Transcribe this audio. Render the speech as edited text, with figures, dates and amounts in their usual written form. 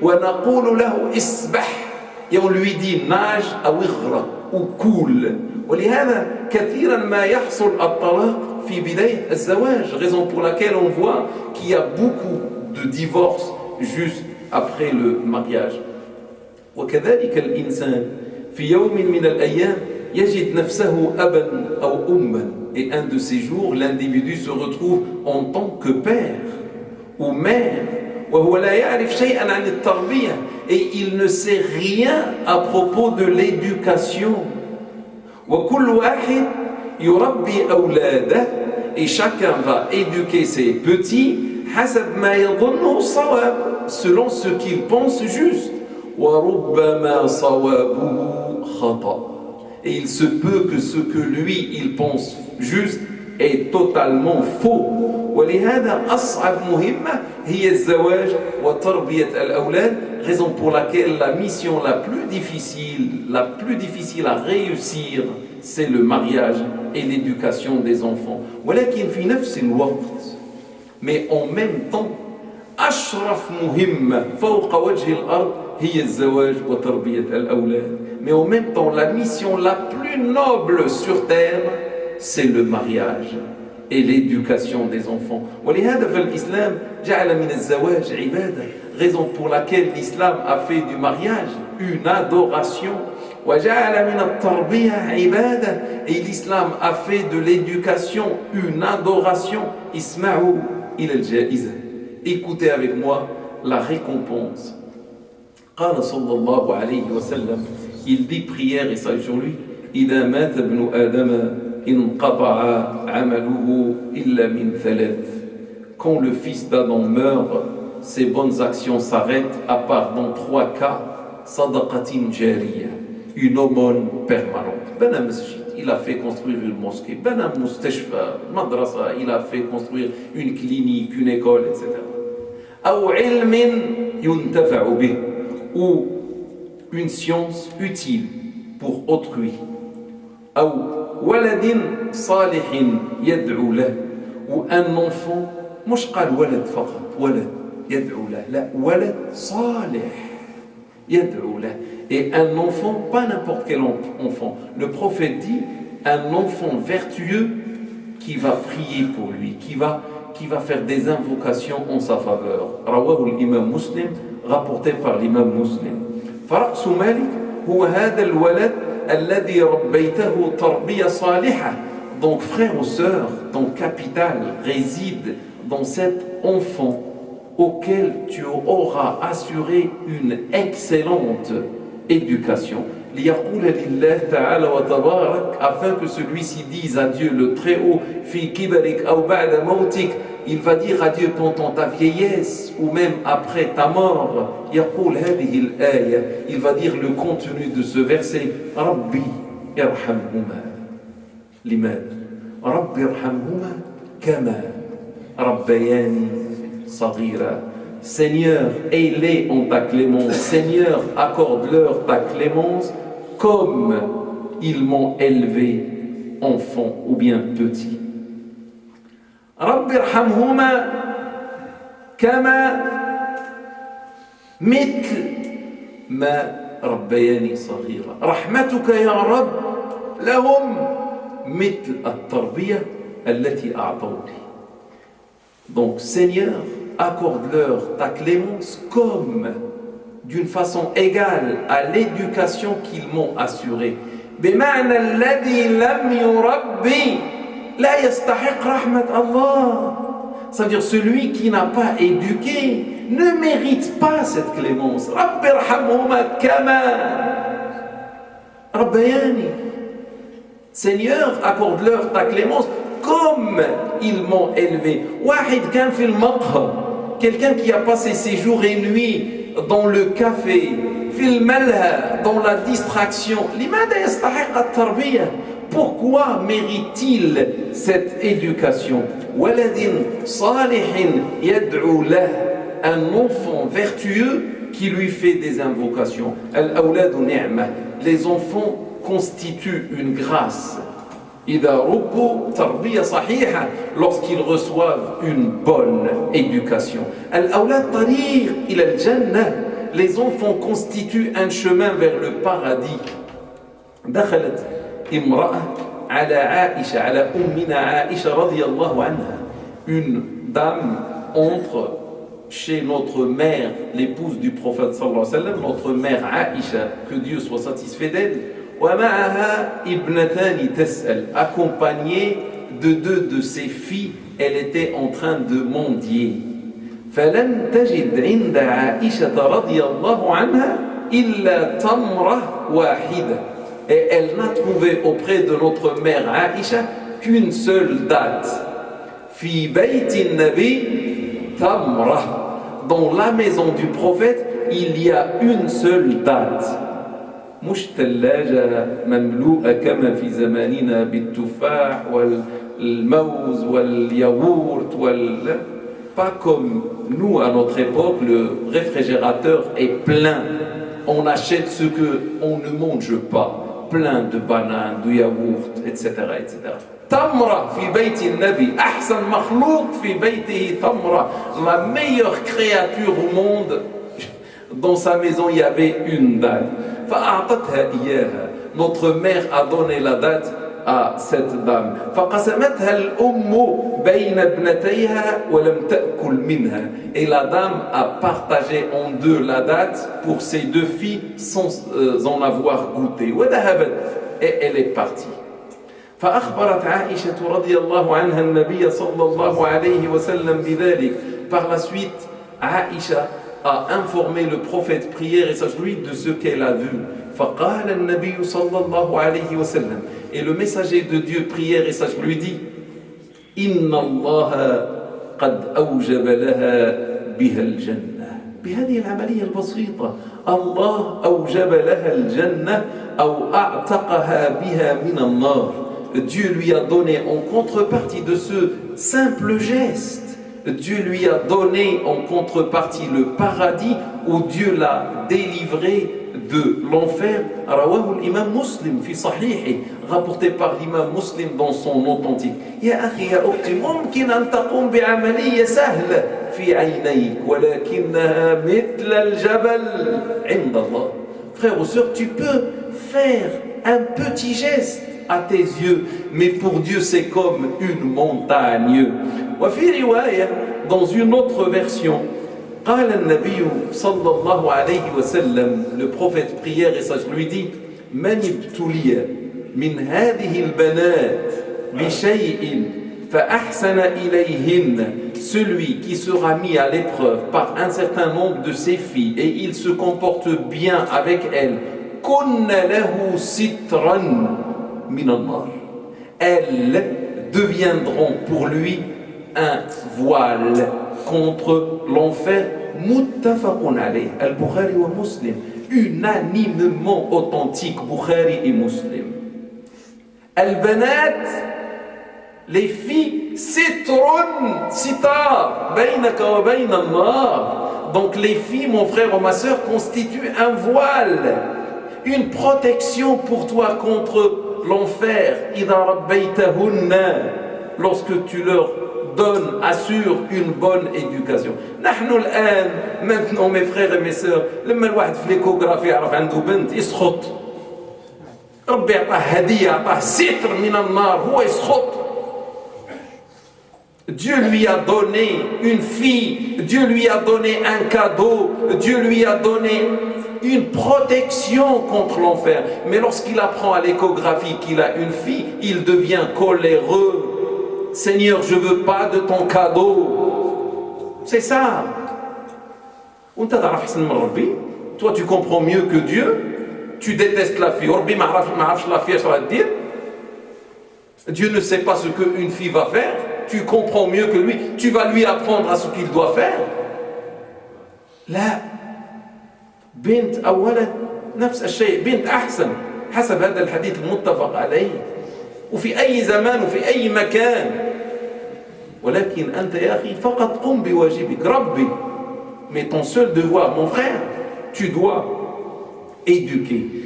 ونقول له اسبح et on lui dit nage أو اغرق ou coule. ولهذا كثيرا ما يحصل الطلاق في بداية الزواج, raison pour laquelle on voit qu'il y a beaucoup de divorces juste après le mariage. وكذلك الإنسان في يوم من الأيام يجد نفسه أبا أو أما, et un de ces jours l'individu se retrouve en tant que père ou mère, وهو لا يعرف شيئا عن التربية, et il ne sait rien à propos de l'éducation. وكل واحد يربي أولاده, et chacun va éduquer ses petits حسب ما يظنه الصواب, selon ce qu'il pense juste. وربما صوابه خطأ, et il se peut que ce que lui il pense juste est totalement faux. ولهذا أصعب مهمة هي الزواج وتربية الأولاد, raison pour laquelle la mission la plus difficile à réussir, c'est le mariage et l'éducation des enfants. ولكن في نفس الوقت, mais en même temps, أشرف مهمة فوق وجه الأرض هي الزواج وتربية الأولاد. Mais en même temps, la mission la plus noble sur terre, c'est le mariage et l'éducation des enfants. ولهذا فالإسلام جعل من الزواج عبادة, raison pour laquelle l'islam a fait du mariage une adoration. وجعل من التربية عبادة, et l'islam a fait de l'éducation une adoration. اسمعوا إلى الجائزة, écoutez avec moi la récompense. قال صلى الله عليه وسلم, il dit prière et salut sur lui, إذا مات ابن آدم انقطع عمله إلا من ثلاث. Quand le fils d'Adam meurt, ses bonnes actions s'arrêtent à part dans 3 cas. صدقة جارية, une aumône permanente. بنى مسجد, il a fait construire une mosquée. بنى مستشفى, madrasa, il a fait construire une clinique, une école, etc. أو علم ينتفع به, ou une science utile pour autrui. أو ولد صالح يدعو له, ou un enfant, مش قال ولد فقط, ولد يدعو له, لا, ولد صالح يدعو له, et un enfant, pas n'importe quel enfant. Le prophète dit un enfant vertueux qui va prier pour lui, qui va faire des invocations en sa faveur. رواه الإمام مسلم, rapporté par l'imam Muslim. فرأس مالك هو هذا الولد الذي ربيته تربية صالحة. Donc frères ou sœurs, ton capital réside dans cet enfant auquel tu auras assuré une excellente éducation. ليقول لله تعالى وتبارك, afin que celui-ci dise à Dieu le Très-Haut, في كبرك أو بعد موتك, il va dire à Dieu pendant ta vieillesse ou même après ta mort. يقول هذه الآية, il va dire le contenu de ce verset, ربي ارحمهما. لماذا؟ ربي ارحمهما كما ربياني صغيرا. Seigneur, aie-les en ta clémence. Seigneur, accorde-leur ta clémence comme ils m'ont élevé enfant ou bien petit. رب ارحمهما كما مثل ما ربياني صغيرا. رحمتك يا رب لهم مثل التربية التي أعطوني. Donc Seigneur, accorde-leur ta clémence comme d'une façon égale à l'éducation qu'ils m'ont assurée. بمعنى الذي لم يربي لا يستحق رحمة الله. C'est-à-dire celui qui n'a pas éduqué ne mérite pas cette clémence. رب ارحمهما كما ربياني. Seigneur, accorde-leur ta clémence comme ils m'ont élevé. واحد كان في المقهى, quelqu'un qui a passé ses jours et nuits dans le café, في الملهى, dans la distraction. لماذا يستحق التربية? Pourquoi mérite-t-il cette éducation? ولد صالح يدعو له, un enfant vertueux qui lui fait des invocations. الأولاد نعمة, les enfants constituent une grâce. إذا ربوا تربية صحيحة, lorsqu'ils reçoivent une bonne éducation. الأولاد طريق إلى الجنة, les enfants constituent un chemin vers le paradis. دخلت امرأة على عائشة على أمنا عائشة رضي الله عنها. Une dame entre chez notre mère, l'épouse du prophète sallallahu alayhi wa sallam, notre mère Aïcha, que Dieu soit satisfait d'elle, ومعها ابنتان تسأل, accompagnée de deux de ses filles, elle était en train de mendier. فلم تجد عند عائشة رضي الله عنها إلا تمرة واحدة. Et elle n'a trouvé auprès de notre mère Aïcha qu'une seule date. في بيت النبي تمرة. Dans la maison du prophète, il y a une seule date. مش ثلاجة مملوءة كما في زماننا بالتفاح والموز والياغورت Pas comme nous à notre époque, le réfrigérateur est plein. On achète ce qu'on ne mange pas. Plein de bananes, de yaourts, etc. etc. Tamra fi bayti al-Nabi, ahsan makhlouq fi baytihi tamra. La meilleure créature au monde, dans sa maison il y avait une date. Fa'a'tatha iyaha. Notre mère a donné la date à cette dame. فقسمتها الأم بين ابنتيها ولم تأكل منها. Et la dame a partagé en deux la date pour ses deux filles sans en avoir goûté. وذهبت. Et elle est partie. فأخبرت عائشة رضي الله عنها النبي صلى الله عليه وسلم بذلك. Par la suite, Aïcha a informé le prophète prière et sache lui de ce qu'elle a vu. فقال النبي صلى الله عليه وسلم. Et le messager de Dieu prière et sache lui dit إن الله قد أوجب لها بها الجنة. بهذه العملية البسيطة الله أوجب لها الجنة أو أعتقها بها من النار. Dieu lui a donné en contrepartie de ce simple geste, Dieu lui a donné en contrepartie le paradis où Dieu l'a délivré de l'enfer. Rawahu l'imam Muslim fi sahihi, rapporté par l'imam Muslim dans son authentique. Ya akhi ya ukhti, mumkin an taqum bi'amaliyya sahla fi 'aynayk walakinnaha mithla al-jabal 'inda Allah. Frère ou sœur, tu peux faire un petit geste à tes yeux, mais pour Dieu c'est comme une montagne. وفي رواية, dans une autre version, قال النبي صلى الله عليه وسلم, le prophète prière et ça lui dit من ابتلي من هذه البنات بشيء فأحسن إليهن, celui qui sera mis à l'épreuve par un certain nombre de ses filles et il se comporte bien avec elles, كن له سترا من النار, elles deviendront pour lui un voile contre l'enfer. Muttafaqun alayh, al-Bukhari wa Muslim, unanimement authentique, Bukhari et Muslim. Al-banat, les filles, sitar baynaka wa bayna an-nar. Donc les filles, mon frère ou ma soeur, constituent un voile, une protection pour toi contre l'enfer. Idha rabbaytahunna, lorsque tu leur donne, assure une bonne éducation. نحن الآن maintenant mes frères et mes sœurs, لما الواحد في l'échographie يعرف عنده بنت يسخط, ربي يعطاه هدية, يعطاه ستر من النار, هو يسخط. Dieu lui a donné une fille, Dieu lui a donné un cadeau, Dieu lui a donné une protection contre l'enfer. Mais lorsqu'il apprend à l'échographie qu'il a une fille, il devient coléreux. Seigneur, je ne veux pas de ton cadeau. C'est ça. Toi, tu comprends mieux que Dieu. Tu détestes la fille. Dieu ne sait pas ce qu'une fille va faire. Tu comprends mieux que lui. Tu vas lui apprendre à ce qu'il doit faire. لا بنت أو ولد نفس الشيء. بنت أحسن حسب هذا الحديث المتفق عليه وفي أي زمان وفي أي مكان. ولكن أنت يا أخي فقط قم بواجبك ربي. Mais ton seul devoir, mon frère, tu dois éduquer.